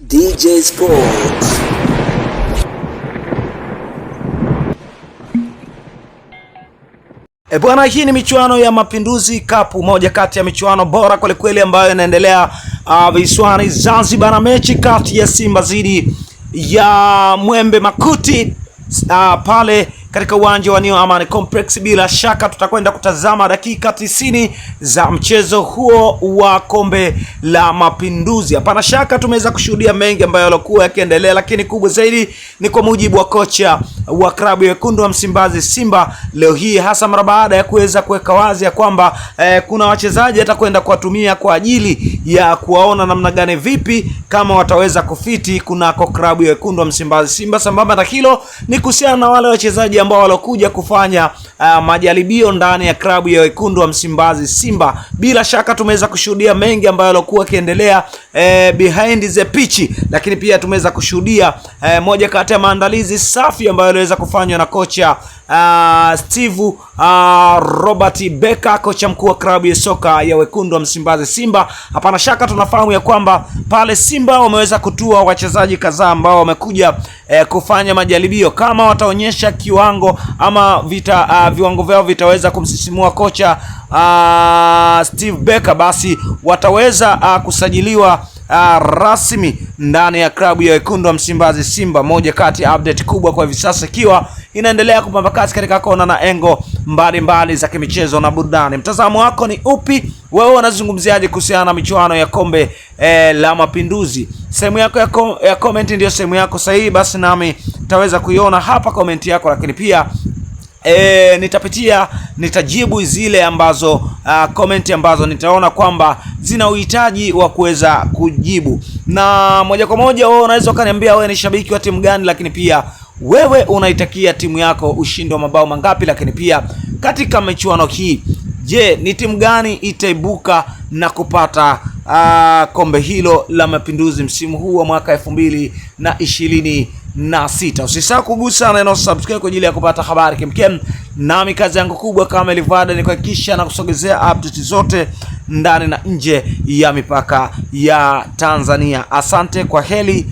DJ Sports. Bwana, hii ni michuano ya Mapinduzi Cup, moja kati ya michuano bora kweli kweli ambayo inaendelea visiwani Zanzibar, na mechi kati ya Simba dhidi ya Mwembe Makuti pale katika uwanja wa New Amani Complex. Bila shaka tutakwenda kutazama dakika 90 za mchezo huo wa kombe la Mapinduzi. Hapana shaka tumeweza kushuhudia mengi ambayo yalikuwa yakiendelea, lakini kubwa zaidi ni kwa mujibu wa kocha wa klabu ya wekundu wa Msimbazi Simba leo hii, hasa mara baada ya kuweza kuweka wazi ya kwamba kuna wachezaji atakwenda kuwatumia kwa ajili ya kuwaona namna gani vipi kama wataweza kufiti kunako klabu ya wekundu wa Msimbazi Simba. Sambamba na hilo ni kuhusiana na wale wachezaji ambao walokuja kufanya majaribio ndani ya klabu ya wekundu wa Msimbazi Simba. Bila shaka tumeweza kushuhudia mengi ambayo yalikuwa yakiendelea behind the pitch, lakini pia tumeweza kushuhudia moja kati ya maandalizi safi ambayo yaliweza kufanywa na kocha Steve Robert Beka, kocha mkuu wa klabu ya soka ya wekundu wa Msimbazi Simba. Hapana shaka tunafahamu ya kwamba pale Simba wameweza kutua wachezaji kadhaa ambao wamekuja kufanya majaribio. Kama wataonyesha kiwango ama viwango vyao vitaweza kumsisimua kocha Steve Beka, basi wataweza kusajiliwa rasmi ndani ya klabu ya wekundu wa Msimbazi Simba. Moja kati ya update kubwa kwa hivi sasa ikiwa inaendelea kupamba kasi katika kona na engo mbalimbali za kimichezo na burudani. Mtazamo wako ni upi? Wewe unazungumziaje kuhusiana na michuano ya kombe la Mapinduzi? Sehemu yako ya comment ndio sehemu yako sahihi, basi nami nitaweza kuiona hapa comment yako, lakini pia nitajibu zile ambazo comment ambazo nitaona kwamba zina uhitaji wa kuweza kujibu. Na moja kwa moja wewe unaweza ukaniambia wewe ni shabiki wa timu gani, lakini pia wewe unaitakia timu yako ushindi wa mabao mangapi, lakini pia katika michuano hii, je, ni timu gani itaibuka na kupata kombe hilo la Mapinduzi msimu huu wa mwaka 2026? Usisahau kugusa neno subscribe kwa ajili ya kupata habari kemkem. Nami kazi yangu kubwa kama ilivyoada ni kuhakikisha na kusogezea update zote ndani na nje ya mipaka ya Tanzania. Asante, kwa heri.